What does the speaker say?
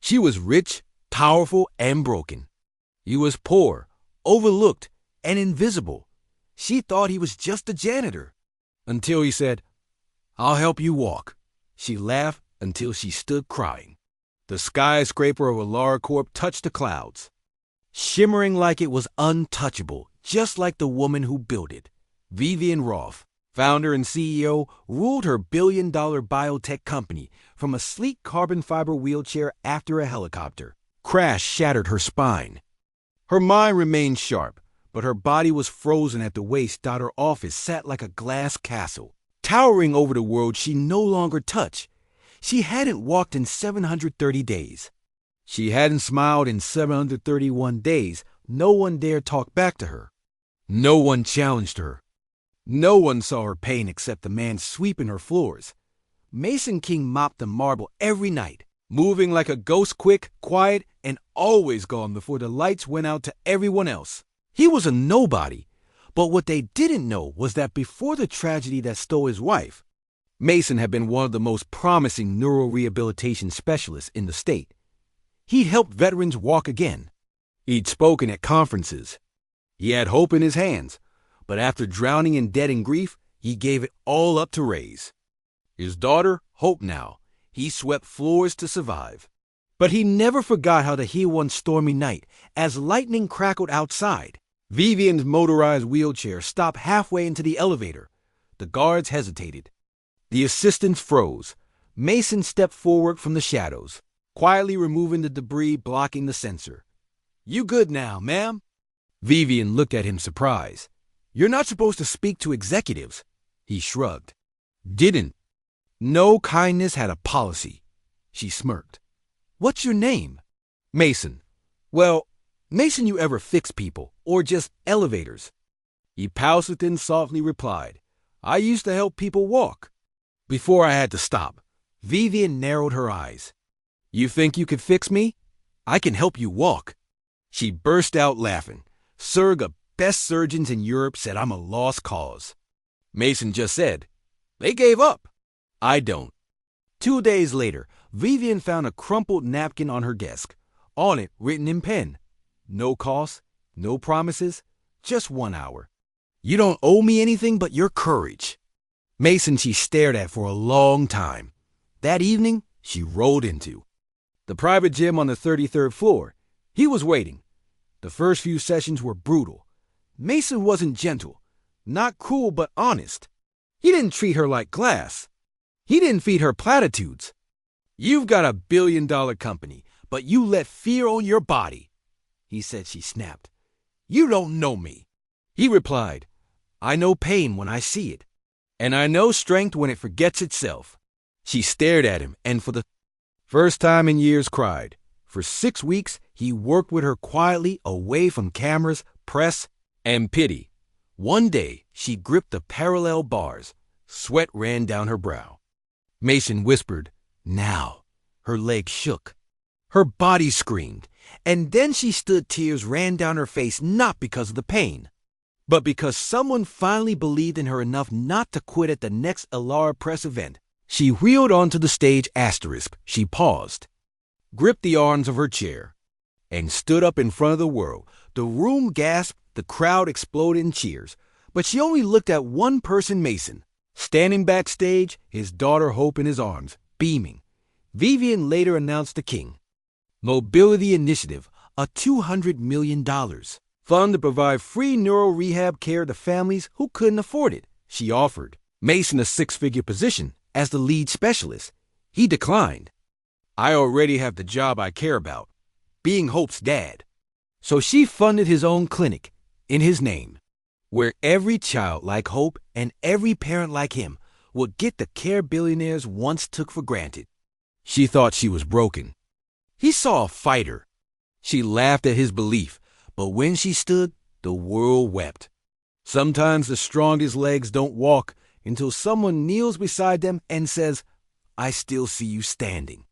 She was rich, powerful, and broken. He was poor, overlooked, and invisible. She thought he was just a janitor. Until he said, "I'll help you walk." She laughed until she stood crying. The skyscraper of AlaraCorp touched the clouds, shimmering like it was untouchable, just like the woman who built it. Vivian Roth, founder and CEO, ruled her billion-dollar biotech company from a sleek carbon fiber wheelchair after a helicopter crash shattered her spine. Her mind remained sharp, but her body was frozen at the waist. Her office sat like a glass castle, towering over the world she no longer touched. She hadn't walked in 730 days. She hadn't smiled in 731 days. No one dared talk back to her. No one challenged her. No one saw her pain except the man sweeping her floors. Mason King mopped the marble every night, moving like a ghost, quick, quiet, and always gone before the lights went out to everyone else. He was a nobody, but what they didn't know was that before the tragedy that stole his wife, Mason had been one of the most promising neurorehabilitation specialists in the state. He'd helped veterans walk again. He'd spoken at conferences. He had hope in his hands, but after drowning in debt and grief, he gave it all up to raise his daughter, Hope. Now, he swept floors to survive. But he never forgot how to heal one stormy night as lightning crackled outside. Vivian's motorized wheelchair stopped halfway into the elevator. The guards hesitated. The assistants froze. Mason stepped forward from the shadows, quietly removing the debris blocking the sensor. "You good now, ma'am?" Vivian looked at him surprised. "You're not supposed to speak to executives." He shrugged. "Didn't. No kindness had a policy." She smirked. "What's your name?" "Mason." "Well, Mason, you ever fix people, or just elevators?" He paused and softly replied, "I used to help people walk. Before I had to stop." Vivian narrowed her eyes. "You think you could fix me? I can help you walk." She burst out laughing. "Sir, the best surgeons in Europe said I'm a lost cause." Mason just said, "They gave up." "I don't." 2 days later, Vivian found a crumpled napkin on her desk. On it, written in pen, "No cost, no promises, just 1 hour. You don't owe me anything but your courage." Mason she stared at for a long time. That evening, she rolled into the private gym on the 33rd floor. He was waiting. The first few sessions were brutal. Mason wasn't gentle, not cruel, but honest. He didn't treat her like glass. He didn't feed her platitudes. "You've got a billion-dollar company, but you let fear own your body," he said. She snapped. "You don't know me." He replied, "I know pain when I see it, and I know strength when it forgets itself." She stared at him and for the first time in years cried. For 6 weeks, he worked with her quietly, away from cameras, press, and pity. One day, she gripped the parallel bars. Sweat ran down her brow. Mason whispered, "Now." Her legs shook. Her body screamed. And then she stood. Tears ran down her face, not because of the pain, but because someone finally believed in her enough not to quit at the next Alara Press event. She wheeled onto the stage. She paused, gripped the arms of her chair, and stood up in front of the world. The room gasped, the crowd exploded in cheers, but she only looked at one person, Mason, standing backstage, his daughter Hope in his arms, beaming. Vivian later announced the King Mobility Initiative, a $200 million fund to provide free neuro rehab care to families who couldn't afford it. She offered Mason a 6-figure position as the lead specialist. He declined. "I already have the job I care about, being Hope's dad." So she funded his own clinic in his name, where every child like Hope and every parent like him would get the care billionaires once took for granted. She thought she was broken. He saw a fighter. She laughed at his belief, but when she stood, the world wept. Sometimes the strongest legs don't walk until someone kneels beside them and says, "I still see you standing."